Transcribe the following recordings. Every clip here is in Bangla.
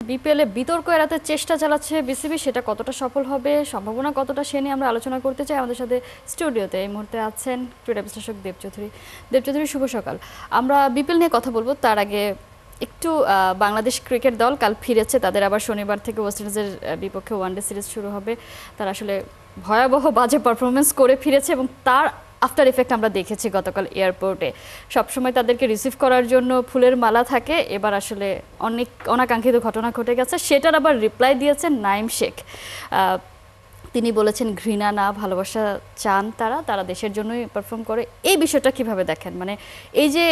বিপিএল এ বিতর্ক এড়াতে চেষ্টা চালাচ্ছে বিসিবি, সেটা কতটা সফল হবে, সম্ভাবনা কতটা, সে নিয়ে আমরা আলোচনা করতে চাই। আমাদের সাথে স্টুডিওতে এই মুহূর্তে আছেন ক্রীড়া বিশ্লেষক দেব চৌধুরী। দেব চৌধুরী, শুভ সকাল। আমরা বিপিএল নিয়ে কথা বলবো, তার আগে একটু বাংলাদেশ ক্রিকেট দল কাল ফিরেছে, তাদের আবার শনিবার থেকে ওয়েস্ট ইন্ডিজের বিপক্ষে ওয়ানডে সিরিজ শুরু হবে। তারা আসলে ভয়াবহ বাজে পারফরমেন্স করে ফিরেছে এবং তার আফটার ইফেক্ট আমরা দেখেছি গতকাল এয়ারপোর্টে। সবসময় তাদেরকে রিসিভ করার জন্য ফুলের মালা থাকে, এবার আসলে অনেক অনাকাঙ্ক্ষিত ঘটনা ঘটে গেছে, সেটার আবার রিপ্লাই দিয়েছেন নাঈম শেখ। তিনি বলেছেন ঘৃণা না, ভালোবাসা চান তারা, তারা দেশের জন্যই পারফর্ম করে। এই বিষয়টা কিভাবে দেখেন? মানে এই যে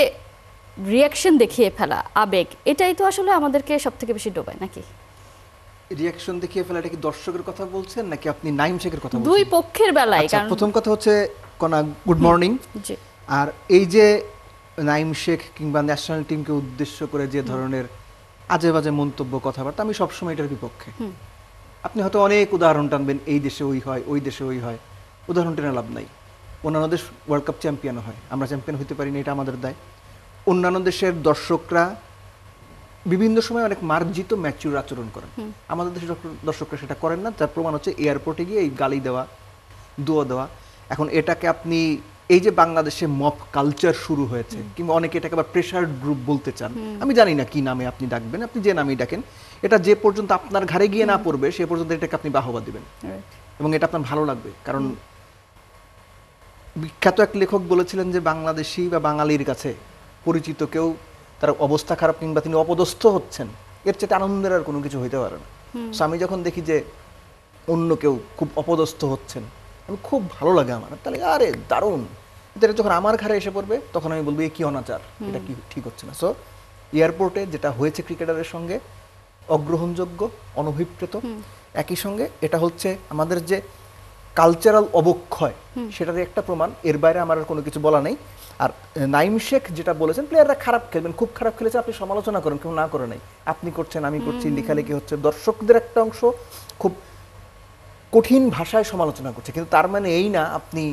রিয়াকশন দেখিয়ে ফেলা, আবেগ, এটাই তো আসলে আমাদেরকে সব থেকে বেশি ডোবায় নাকি? রিয়াকশন দেখিয়ে ফেলা, এটা কি দর্শকের কথা বলছেন নাকি আপনি নাঈম শেখের কথা বলছেন? দুই পক্ষের বেলায়। কারণ প্রথম কথা হচ্ছে কোনা গুড মর্নিং, আর এই যে নাঈম শেখ কিংবা ন্যাশনাল টিমকে উদ্দেশ্য করে যে ধরনের আজে বাজে মন্তব্য, কথাবার্তা, আমি সবসময় এটার বিপক্ষে। আপনি হয়তো অনেক উদাহরণ টানবেন, এই দেশে ওই হয়, ওই দেশে ওই হয়, উদাহরণ টেনে লাভ নাই। অন্যান্য দেশ ওয়ার্ল্ড কাপ চ্যাম্পিয়ন হয়, আমরা চ্যাম্পিয়ন হতে পারি না, এটা আমাদের দায়। অন্যান্য দেশের দর্শকরা বিভিন্ন সময় অনেক মার্জিত ম্যাচিউর আচরণ করেন, আমাদের দেশের দর্শকরা সেটা করেন না। তার প্রমাণ হচ্ছে এয়ারপোর্টে গিয়ে এই গালি দেওয়া, দোয়া দেওয়া। এখন এটাকে আপনি, এই যে বাংলাদেশে মব কালচার শুরু হয়েছে, কিংবা অনেকে এটাকে আবার প্রেশার গ্রুপ বলতে চান, আমি জানি না কি নামে আপনি ডাকবেন, আপনি যে নামেই ডাকেন, এটা যে পর্যন্ত আপনার ঘাড়ে গিয়ে না পড়বে সে পর্যন্ত এটাকে আপনি বাহবা দিবেন এবং এটা আপনার ভালো লাগবে। কারণ বিখ্যাত এক লেখক বলেছিলেন যে বাংলাদেশি বা বাঙালির কাছে পরিচিত কেউ তার অবস্থা খারাপ কিংবা তিনি অপদস্থ হচ্ছেন, এর চেয়ে আনন্দের আর কোনো কিছু হইতে পারে না। আমি যখন দেখি যে অন্য কেউ খুব অপদস্থ হচ্ছেন, আমি খুব ভালো লাগে আমার, তাহলে আরে দারুণ। এটা যখন আমার ঘরে এসে পড়বে তখন আমি বলবো এ কি অনাচার, এটা কি ঠিক হচ্ছে না। সো এয়ারপোর্টে যেটা হয়েছে ক্রিকেটারের সঙ্গে অগ্রহণযোগ্য, অনভিপ্রেত। একই সঙ্গে এটা হচ্ছে আমাদের যে কালচারাল অবক্ষয়, সেটারই একটা প্রমাণ। এর বাইরে আমার আর কোনো কিছু বলা নেই। আর নাঈম শেখ যেটা বলেছেন, প্লেয়াররা খারাপ খেলবেন, খুব খারাপ খেলেছে, আপনি সমালোচনা করেন, কেউ না করে নাই, আপনি করছেন, আমি করছি, লেখালেখি হচ্ছে, দর্শকদের একটা অংশ খুব কঠিন ভাষায় সমালোচনা করছে। কিন্তু তার মানে এই না আপনি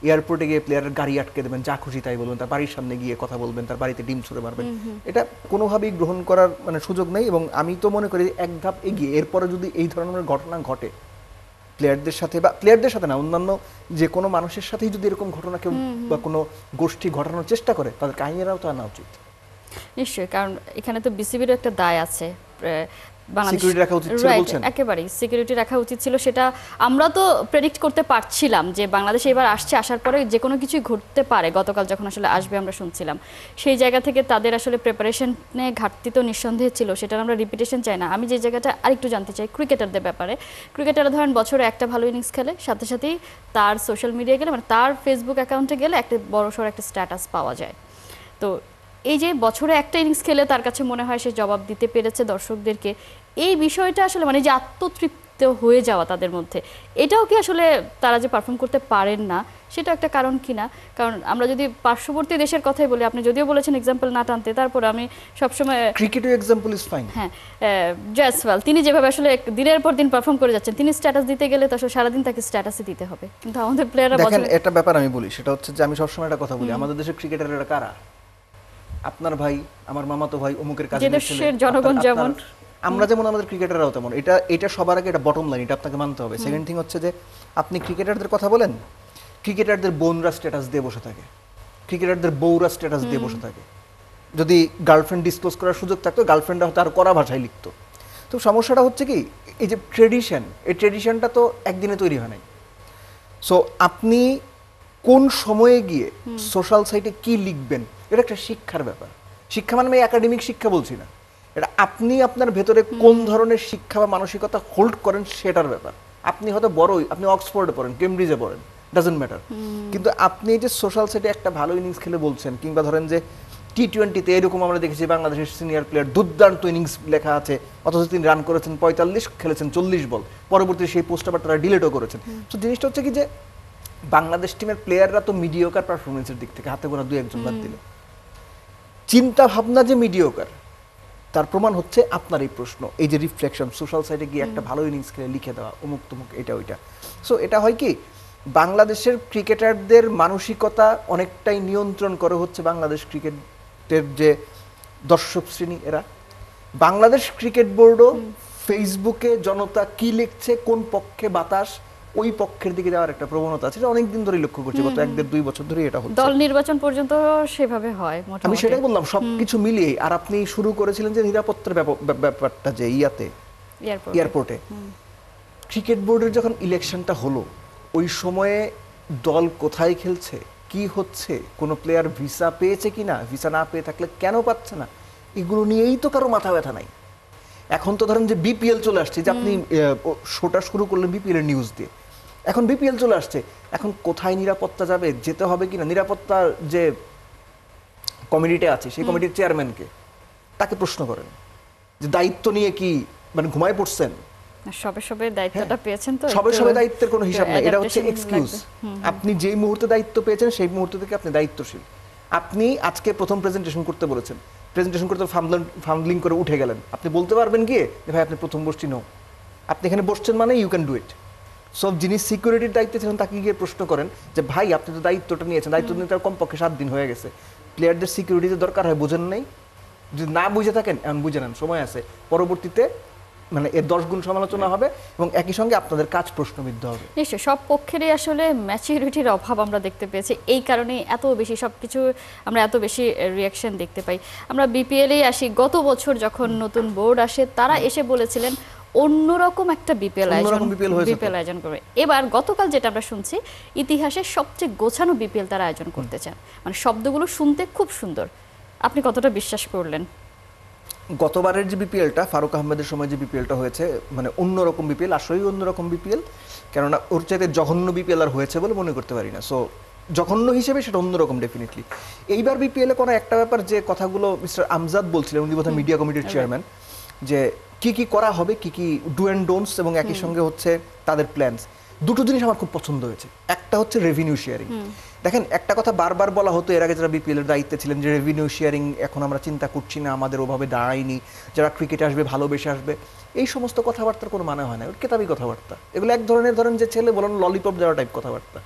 এয়ারপোর্টে গিয়ে প্লেয়ারের গাড়ি আটকে দেবেন, যা খুশি তাই বলবেন, তার বাড়ির সামনে গিয়ে কথা বলবেন, তার বাড়িতে ডিম ছুঁড়ে মারবেন, এটা কোনোভাবেই গ্রহণ করার মানে সুযোগ নেই। এবং আমি তো মনে করি এক ধাপ এগিয়ে এরপরে যদি এই ধরনের ঘটনা ঘটে প্লেয়ারদের সাথে, বা প্লেয়ারদের সাথে না, অন্যান্য যে কোনো মানুষের সাথেই যদি এরকম ঘটনা কেউ বা কোনো গোষ্ঠী ঘটানোর চেষ্টা করে, তাদের আইনেরাও তো আনা উচিত। নিশ্চয়ই, কারণ এখানে তো বিসিবিরও একটা দায় আছে। একেবারেই সিকিউরিটি রাখা উচিত ছিল। সেটা আমরা তো প্রেডিক্ট করতে পারছিলাম যে বাংলাদেশ এবার আসছে, আসার পরে যে কোনো কিছুই ঘটতে পারে। গতকাল যখন আসলে আসবে আমরা শুনছিলাম, সেই জায়গা থেকে তাদের আসলে প্রিপারেশনে ঘাটতি তো নিঃসন্দেহে ছিল, সেটার আমরা রিপিটেশন চাই না। আমি যে জায়গাটা আরেকটু জানতে চাই ক্রিকেটারদের ব্যাপারে। ক্রিকেটাররা ধরেন বছরে একটা ভালো ইনিংস খেলে, সাথে সাথেই তার সোশ্যাল মিডিয়ায় গেলে, মানে তার ফেসবুক অ্যাকাউন্টে গেলে একটা বড়সড় একটা স্ট্যাটাস পাওয়া যায়। তো এই যে বছরে একটা ইনিংস খেলে তার কাছে মনে হয় সে জবাব দিতে পেরেছে দর্শকদেরকে, এই বিষয়টা আসলে মানে যে আত্মতৃপ্ত হয়ে যাওয়া তাদের মধ্যে, এটাও কি আসলে তারা যে পারফর্ম করতে পারেন না সেটা একটা কারণ কিনা? কারণ আমরা যদি পার্শ্ববর্তী দেশের কথাই বলি, আপনি যদিও বলেছেন এক্সাম্পল না টানতে, তারপরে আমি সবসময় ক্রিকেটের এক্সাম্পল ইজ ফাইন। হ্যাঁ, জয়সওয়াল তিনি যেভাবে আসলে দিনের পর দিন পারফর্ম করে যাচ্ছেন, তিনি স্ট্যাটাস দিতে গেলে তো আসলে সারাদিন তাকে স্ট্যাটাসই দিতে হবে, কিন্তু আমাদের প্লেয়াররা দেখেন, একটা ব্যাপার আমি বলি, সেটা হচ্ছে যে আমি সবসময় একটা কথা বলি, আমাদের দেশের ক্রিকেটাররা কারা? আপনার ভাই, আমার মামাতো ভাই, অমুকের কাছে দেশের জনগণ যেমন, আমরা যেমন, আমাদের ক্রিকেটাররাও তেমন। এটা সবার আগে এটা বটম লাইন, এটা আপনাকে মানতে হবে। সেকেন্ড থিং হচ্ছে যে আপনি ক্রিকেটারদের কথা বলেন, ক্রিকেটারদের বোনরা স্ট্যাটাস দিয়ে বসে থাকে, ক্রিকেটারদের বউরা স্ট্যাটাস দিয়ে বসে থাকে। যদি গার্লফ্রেন্ড ডিসক্লোজ করার সুযোগ থাকতো, গার্লফ্রেন্ডরা হয়তো আর কড়া ভাষায় লিখতো। তো সমস্যাটা হচ্ছে কি, এই যে ট্রেডিশন, এই ট্রেডিশনটা তো একদিনে তৈরি হয় নাই। সো আপনি কোন সময়ে গিয়ে সোশ্যাল সাইটে কি লিখবেন, এটা একটা শিক্ষার ব্যাপার। শিক্ষা মানে আমি একাডেমিক শিক্ষা বলছি না, এটা আপনি আপনার ভেতরে কোন ধরনের শিক্ষা বা মানসিকতা হোল্ড করেন সেটার ব্যাপার। আপনি হয়তো বড়ই, আপনি অক্সফোর্ডে পড়েন, কেমব্রিজে পড়েন, ডাজন্ট ম্যাটার, কিন্তু আপনি এই যে সোশ্যাল সাইটে একটা ভালো ইনিংস খেলে বলছেন, কিংবা ধরেন যে টি-20-তে এরকম আমরা দেখেছি বাংলাদেশের সিনিয়র প্লেয়ার দুর্দান্ত ইনিংস লেখা আছে, অথচ তিনি রান করেছেন 45, খেলেছেন 40 বল, পরবর্তী সেই পোস্ট আবার তারা ডিলেটও করেছেন। তো জিনিসটা হচ্ছে কি যে বাংলাদেশ টিমের প্লেয়াররা তো মিডিওকার পারফরমেন্সের দিক থেকে হাতে গোনা 2-1 জন বাদ দিলে, চিন্তা ভাবনা যে মিডিওকার, তার প্রমাণ হচ্ছে আপনার এই প্রশ্ন, এই যে রিফ্লেকশন, সোশ্যাল সাইটে গিয়ে একটা ভালো ইনিংস খেলে লিখে দেওয়া অমুক তমুক, এটা ওইটা। সো এটা হয় কি, বাংলাদেশের ক্রিকেটারদের মানসিকতা অনেকটাই নিয়ন্ত্রণ করে হচ্ছে বাংলাদেশ ক্রিকেটের যে দর্শক শ্রেণী, এরা বাংলাদেশ ক্রিকেট বোর্ডও ফেসবুকে জনতা কি লিখছে, কোন পক্ষে বাতাস, ওই পক্ষের দিকে যাওয়ার একটা প্রবণতা আছে, এটা অনেকদিন ধরে লক্ষ্য করছি, গত 1-2 বছর ধরে এটা হচ্ছে। দল নির্বাচন পর্যন্ত সেভাবে হয় মোটামুটি। আমি সেটাই বললাম, সবকিছু মিলিয়ে। আর আপনি শুরু করেছিলেন যে নিরাপত্তার ব্যাপারটা, যে এয়ারপোর্টে ক্রিকেট বোর্ডের যখন ইলেকশনটা হলো, ওই সময়ে দল কোথায় খেলছে, কি হচ্ছে, কোনো প্লেয়ার ভিসা পেয়েছে কিনা, ভিসা না পেয়ে থাকলে কেন পাচ্ছে না, এগুলো নিয়েই তো কারো মাথা ব্যথা নাই। এখন তো ধরেন যে বিপিএল চলে আসছে, যে আপনি শোটা শুরু করলেন বিপিএল এর নিউজ দিয়ে, এখন বিপিএল চলে আসছে, এখন কোথায় নিরাপত্তা যাবে, যেতে হবে কিনা, নিরাপত্তার যে কমিটিতে আছে সেই কমিটির চেয়ারম্যানকে, তাকে প্রশ্ন করেন যে দায়িত্ব নিয়ে কি মানে ঘুমায় পড়ছেন? সবে দায়িত্বটা পেয়েছেন তো, সবে দায়িত্বের কোনো হিসাব নাই, এটা হচ্ছে এক্সকিউজ। আপনি যেই মুহূর্তে দায়িত্ব পেয়েছেন সেই মুহূর্ত থেকে আপনি দায়িত্বশীল। আপনি আজকে প্রথম প্রেজেন্টেশন করতে বলেছেন, প্রেজেন্টেশন করতে ফাম্বলিং করে উঠে গেলেন, আপনি বলতে পারবেন গিয়ে যে ভাই আপনি প্রথম বসছি নো, আপনি এখানে বসছেন মানে ইউ ক্যান ডু ইট। সব যিনি সিকিউরিটির দায়িত্বে ছিলেন তাকে গিয়ে প্রশ্ন করেন যে ভাই আপনি তো দায়িত্বটা নিয়েছেন, দায়িত্ব নিতে তার কমপক্ষে 7 দিন হয়ে গেছে, প্লেয়ারদের সিকিউরিটিতে দরকার হয়, বোঝেন নাই? যদি না বুঝে থাকেন এমন বুঝে নেন, সময় আছে, পরবর্তীতে মানে এর 10 গুণ সমালোচনা হবে এবং একই সঙ্গে আপনাদের কাজ প্রশ্নবিদ্ধ হবে। নিশ্চয়ই সব পক্ষেরই আসলে ম্যাচুরিটির অভাব আমরা দেখতে পেয়েছি, এই কারণে এত বেশি সবকিছু আমরা এত বেশি রিয়াকশন দেখতে পাই। আমরা বিপিএল এ আসি, গত বছর যখন নতুন বোর্ড আসে তারা এসে বলেছিলেন অন্যরকম একটা বিপিএল আয়োজন করবে। এবার গতকাল যেটা আমরা শুনছি, ইতিহাসের সবচেয়ে গোছানো বিপিএল তারা আয়োজন করতে চান, মানে শব্দগুলো শুনতে খুব সুন্দর। আপনি কতটা বিশ্বাস করলেন? গতবারের যে বিপিএলটা, ফারুক আহমেদের সময় যে বিপিএলটা হয়েছে, মানে অন্যরকম বিপিএল, আসলেই অন্যরকম বিপিএল, কেননা ওর চাইতে জঘন্য বিপিএল আর হয়েছে বলে মনে করতে পারি না। সো জঘন্য হিসেবে সেটা অন্যরকম ডেফিনেটলি। এইবার বিপিএলে কোনো একটা ব্যাপার, যে কথাগুলো মিস্টার আমজাদ বলছিলেন, উনি বোধহয় মিডিয়া কমিটির চেয়ারম্যান, যে কি কি করা হবে, কি কি ডু অ্যান্ড ডোন্টস, এবং একই সঙ্গে হচ্ছে তাদের প্ল্যানস। দুটো জিনিস আমার খুব পছন্দ হয়েছে। একটা হচ্ছে রেভিনিউ শেয়ারিং। দেখেন, একটা কথা বারবার বলা হতো এর আগে যারা বিপিএল এর দায়িত্বে ছিলেন, যে রেভিনিউ শেয়ারিং এখন আমরা চিন্তা করছি না, আমাদের ওভাবে দাঁড়ায়নি, যারা ক্রিকেটে আসবে ভালোবেসে আসবে, এই সমস্ত কথাবার্তার কোনো মানে হয় না, ওর কেতাবি কথাবার্তা। এগুলো এক ধরনের, ধরেন যে ছেলে বলেন ললিপপ দেওয়া টাইপ কথাবার্তা।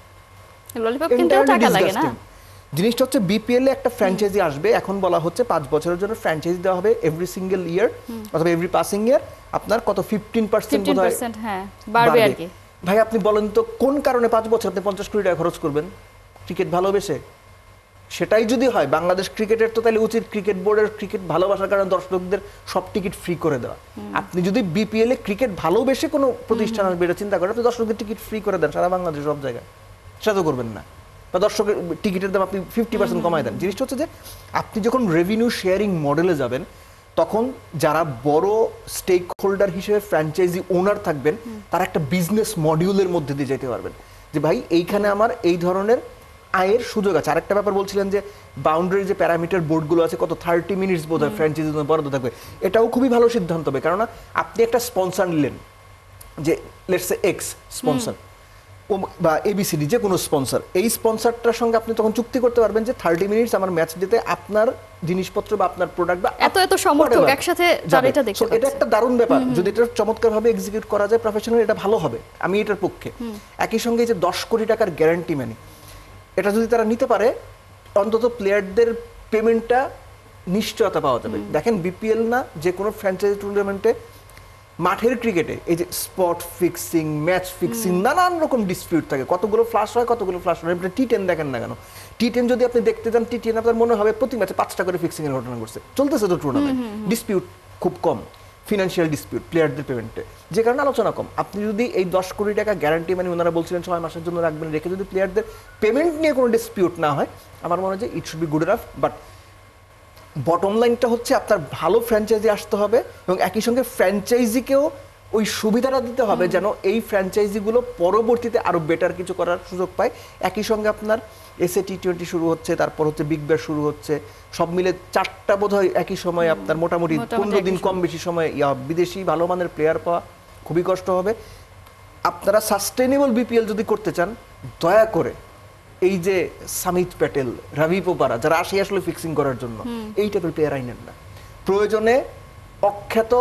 ললিপপ কিনতেও টাকা লাগে না। জিনিসটা হচ্ছে বিপিএল এ একটা ফ্র্যাঞ্চাইজি আসবে, এখন বলা হচ্ছে 5 বছরের জন্য ফ্র্যাঞ্চাইজি দেওয়া হবে, এভরি সিঙ্গেল ইয়ার অথবা এভরি পাসিং ইয়ার আপনার কত 15% বোধহয় বাড়বে আর কি। ভাই আপনি বলেন তো কোন কারণে 5 বছর আপনি 50 কোটি টাকা খরচ করবেন ক্রিকেট ভালোবেসে? সেটাই যদি হয়, বাংলাদেশ ক্রিকেটের তো তাহলে উচিত ক্রিকেট বোর্ডের ক্রিকেট ভালোবাসার কারণে দর্শকদের সব টিকিট ফ্রি করে দেওয়া। আপনি যদি বিপিএল এ ক্রিকেট ভালোবেসে কোনো প্রতিষ্ঠান আসবে এটা চিন্তা করেন, আপনি দর্শকদের টিকিট ফ্রি করে দেন সারা বাংলাদেশের সব জায়গায়, সেটা তো করবেন না। বা দর্শকের টিকিটের দাম আপনি 50% কমায় দেন। জিনিসটা হচ্ছে যে আপনি যখন রেভিনিউ শেয়ারিং মডেলে যাবেন, তখন যারা বড় স্টেক হোল্ডার হিসেবে ফ্র্যাঞ্চাইজি ওনার থাকবেন, তারা একটা বিজনেস মডিউলের মধ্যে দিয়ে যেতে পারবেন, যে ভাই এইখানে আমার এই ধরনের আয়ের সুযোগ আছে। আরেকটা ব্যাপার বলছিলেন যে বাউন্ডারি যে প্যারামিটার বোর্ডগুলো আছে, কত 30 মিনিটস বোধহয় ফ্র্যাঞ্চাইজি বরাদ্দ থাকবে, এটাও খুবই ভালো সিদ্ধান্ত হবে। কেননা আপনি একটা স্পন্সর নিলেন, যে লেটস সে এক্স স্পন্সর বা এবিসিডি যে কোনো স্পন্সর, এই স্পন্সরটার সঙ্গে আপনি তখন চুক্তি করতে পারবেন যে 30 মিনিটস আমার ম্যাচ দিতে আপনার জিনিসপত্র বা আপনার প্রোডাক্ট বা এত সমর্থক একসাথে যারা এটা দেখতে পাচ্ছে, এটা একটা দারুণ ব্যাপার। যদি এটা চমৎকারভাবে এক্সিকিউট করা যায় প্রফেশনাল, এটা ভালো হবে, আমি এটার পক্ষে। একই সঙ্গে যে 10 কোটি টাকার গ্যারান্টি মানি, এটা যদি তারা নিতে পারে, অন্তত প্লেয়ারদের পেমেন্টটা নিশ্চয়তা পাওয়া যাবে। দেখেন, বিপিএল না যে কোনো ফ্র্যাঞ্চাইজি টুর্নামেন্টে, মাঠের ক্রিকেটে এই যে স্পট ফিক্সিং, ম্যাচ ফিক্সিং, নানান রকম ডিসপিউট থাকে, কতগুলো ফ্লাশ হয়, কতগুলো ফ্লাশ হয়। আপনি টি10 দেখেন না কেন, টি10 যদি আপনি দেখতে যান, টি10 আপনার মনে হবে প্রতি ম্যাচে 5টা করে ফিক্সিং এর ঘটনা ঘটছে, চলতেছে তো টুর্নামেন্ট, ডিসপিউট খুব কম, ফিনান্সিয়াল ডিসপিউট প্লেয়ারদের পেমেন্টে, যে কারণে আলোচনা কম। আপনি যদি এই 10 কোটি টাকা গ্যারান্টি মানে ওনারা বলছিলেন 6 মাসের জন্য রাখবেন, রেখে যদি প্লেয়ারদের পেমেন্ট নিয়ে কোনো ডিসপিউট না হয়, আমার মনে হয় যে it should be good enough. But bottom লাইনটা হচ্ছে আপনার ভালো ফ্র্যাঞ্চাইজি আসতে হবে, এবং একই সঙ্গে ফ্র্যাঞ্চাইজিকেও ওই সুবিধাটা দিতে হবে যেন এই ফ্র্যাঞ্চাইজিগুলো পরবর্তীতে আরো বেটার কিছু করার সুযোগ পায়। একই সঙ্গে আপনার এসএ টি20 শুরু হচ্ছে, তারপর হচ্ছে বিগ ব্যাশ শুরু হচ্ছে, সব মিলে 4টা বোধহয় একই সময় আপনার মোটামুটি 15 দিন কম বেশি সময় বিদেশি ভালো মানের প্লেয়ার পাওয়া খুবই কষ্ট হবে। আপনারা সাস্টেনেবল বিপিএল যদি করতে চান, দয়া করে এই যে সামিত প্যাটেল, রবি পোপারা যারা আসে আসলে ফিক্সিং করার জন্য, এই টাইপের প্লেয়ার আইনেন না। প্রয়োজনে অখ্যাত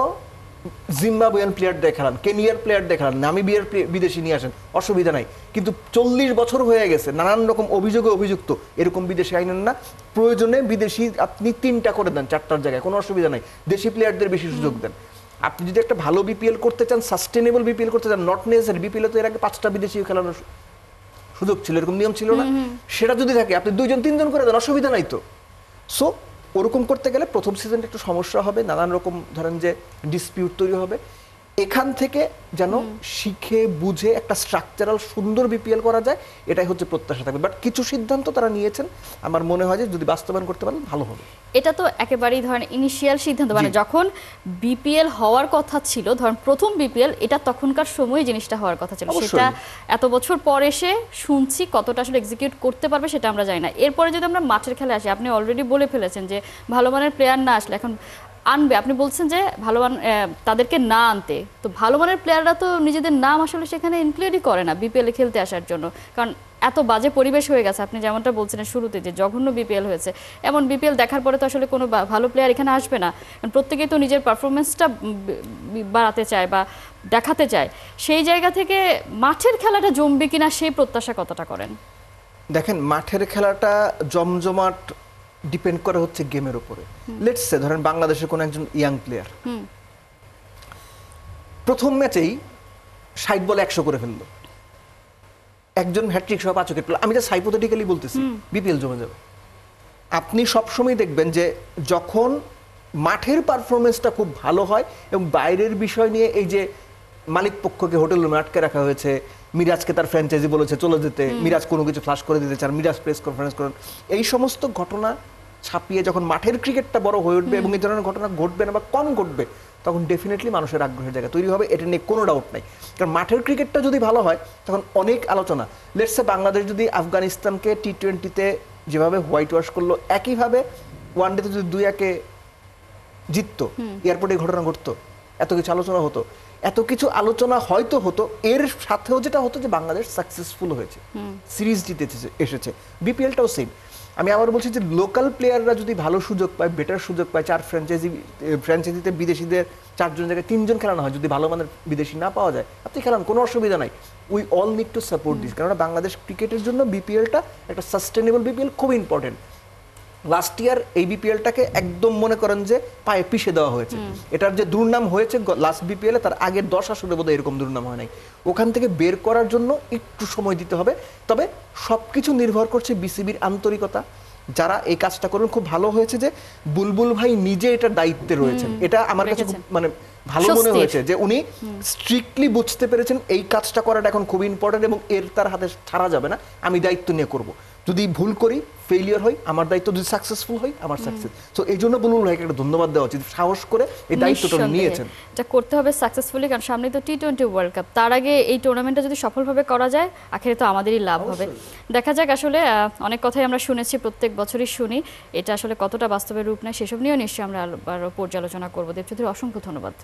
জিম্বাবুয়ান প্লেয়ার দেখালাম, কেনিয়ার প্লেয়ার দেখালাম, নামিবিয়ার বিদেশি নিয়ে আসেন, অসুবিধা নাই। কিন্তু 40 বছর হয়ে গেছে, নানান রকম অভিযোগে অভিযুক্ত, এরকম বিদেশি আইনেন না। প্রয়োজনে বিদেশি আপনি 3টা করে দেন 4টার জায়গায়, কোনো অসুবিধা নাই। দেশি প্লেয়ারদের বেশি সুযোগ দেন। আপনি যদি একটা ভালো বিপিএল করতে চান, সাস্টেনেবল বিপিএল করতে চান, নট নেসেসারি বিপিএল তো এর আগে 5টা বিদেশি খেলানোর সুযোগ ছিল, এরকম নিয়ম ছিল না। সেটা যদি থাকে আপনি 2জন 3জন করে দেন, অসুবিধা নাই তো। সো ওরকম করতে গেলে প্রথম সিজনটা একটু সমস্যা হবে, নানান রকম ধরেন যে ডিসপিউট তৈরি হবে। এখান থেকে যেন শিখে বুঝে একটা স্ট্রাকচারাল সুন্দর বিপিএল করা যায়, এটাই হচ্ছে প্রত্যাশা থাকবে। বাট কিছু সিদ্ধান্ত তারা নিয়েছেন, আমার মনে হয় যে যদি বাস্তবায়ন করতে পারেন ভালো হবে। এটা তো একেবারেই ধরেন ইনিশিয়াল সিদ্ধান্ত, মানে যখন বিপিএল হওয়ার কথা ছিল, ধরেন প্রথম বিপিএল, এটা তখনকার সময় জিনিসটা হওয়ার কথা ছিল। সেটা এত বছর পর এসে শুনছি কতটা আসলে এক্সিকিউট করতে পারবে সেটা আমরা জানি না। এরপরে যদি আমরা মাঠের খেলায় আসি, আপনি অলরেডি বলে ফেলেছেন যে ভালো মানের প্লেয়ার না আসলে এখন আনবে, আপনি বলছেন যে ভালো মান তাদেরকে না আনতে, তো ভালো মানের প্লেয়াররা তো নিজেদের নাম আসলে সেখানে ইনক্লুডই করে না বিপিএল এ খেলতে আসার জন্য, কারণ এত বাজে পরিবেশ হয়ে গেছে। আপনি যেমনটা বলছিলেন শুরুতে যে জঘন্য বিপিএল হয়েছে, এমন বিপিএল দেখার পরে তো আসলে কোনো ভালো প্লেয়ার এখানে আসবে না, কারণ প্রত্যেকেই তো নিজের পারফরমেন্সটা বাড়াতে চায় বা দেখাতে চায়। সেই জায়গা থেকে মাঠের খেলাটা জমবে কিনা সেই প্রত্যাশা কতটা করেন? দেখেন, মাঠের খেলাটা জমজমাট ডিপেন্ড করে হচ্ছে গেমের উপরে। লেটস সে ধরেন বাংলাদেশের কোন একজন ইয়াং প্লেয়ার প্রথম ম্যাচেই 60 বলে 100 করে ফেললো, একজন হ্যাট্রিক সহ 5 উইকেট পেল, আমি যা হাইপোথেটিক্যালি বলতেছি, বিপিএল জমে যাবে। আপনি সবসময় দেখবেন যে যখন মাঠের পারফরমেন্সটা খুব ভালো হয় এবং বাইরের বিষয় নিয়ে, এই যে মালিক পক্ষকে হোটেল রুমে আটকে রাখা হয়েছে, মিরাজকে তার ফ্র্যাঞ্চাইজি বলেছে চলে যেতে, মিরাজ কোনো কিছু ফ্লাশ করে দিতে চান, মিরাজ প্রেস কনফারেন্স করেন, এই সমস্ত ঘটনা ছাপিয়ে যখন মাঠের ক্রিকেটটা বড় হয়ে উঠবে এবং এই ধরনের ঘটনা ঘটবে না বা কম ঘটবে, তখন ডেফিনেটলি মানুষের আগ্রহের জায়গা তৈরি হবে, এটা নিয়ে কোনো ডাউট নাই। কারণ মাঠের ক্রিকেটটা যদি ভালো হয় তখন অনেক আলোচনা। লেটস সে বাংলাদেশ যদি আফগানিস্তানকে টি-20-তে যেভাবে হোয়াইট ওয়াশ করলো, একইভাবে ওয়ানডেতে যদি 2-1 জিততো, এয়ারপোর্টে ঘটনা ঘটতো, এত কিছু আলোচনা হতো, এত কিছু আলোচনা হয়তো হতো। এর সাথেও যেটা হতো যে বাংলাদেশ সাকসেসফুল হয়েছে, সিরিজ জিতে এসেছে। বিপিএলটাও সেম। আমি আবার বলছি যে লোকাল প্লেয়াররা যদি ভালো সুযোগ পায়, বেটার সুযোগ পায়, 4 ফ্র্যাঞ্চাইজিতে বিদেশিদের 4 জন জায়গায় 3 জন খেলানো হয়, যদি ভালো মানের বিদেশি না পাওয়া যায়, আপনি খেলান, কোনো অসুবিধা নাই। We all need to support this, কারণ বাংলাদেশ ক্রিকেটের জন্য বিপিএলটা একটা সাস্টেনেবল বিপিএল খুব ইম্পর্টেন্ট। লাস্ট ইয়ার এই বিপিএলটাকে একদম মনে করেন যে পায়ে পিষে দেওয়া হয়েছে। এটার যে দুর্নাম হয়েছে লাস্ট বিপিএলে, তার আগের 10 আসরে বোধহয় এরকম দুর্নাম হয় নাই। ওখান থেকে বের করার জন্য একটু সময় দিতে হবে। তবে সবকিছু নির্ভর করছে বিসিবির আন্তরিকতা, যারা এই কাজটা করেন। খুব ভালো হয়েছে যে বুলবুল ভাই নিজে এটা দায়িত্বে রয়েছেন, এটা আমার কাছে মানে ভালো মনে হয়েছে যে উনি স্ট্রিক্টলি বুঝতে পেরেছেন এই কাজটা করাটা এখন খুব ইম্পর্টেন্ট এবং এর তার হাতে ছাড়া যাবে না, আমি দায়িত্ব নিয়ে করব। যদি ভুল করি, ফেলিয়ার হই, আমার দায়িত্ব, যদি সাকসেসফুল হই, আমার সাকসেস। সো এই জন্য বুলবুল ভাইকে একটা ধন্যবাদ দেওয়া উচিত, সাহস করে এই দায়িত্বটা নিয়েছেন। এটা করতে হবে সাকসেসফুলি, কারণ সামনে তো টি-20 ওয়ার্ল্ড কাপ, তার আগে এই টুর্নামেন্টটা যদি সফলভাবে করা যায়, আখেরে তো আমাদেরই লাভ হবে। দেখা যাক, আসলে অনেক কথাই আমরা শুনেছি, প্রত্যেক বছরই শুনি, এটা আসলে কতটা বাস্তবে রূপ নেয় সেসব নিয়েও নিশ্চয়ই আমরা আরো পর্যালোচনা করবো। দেব চৌধুরী, অসংখ্য ধন্যবাদ।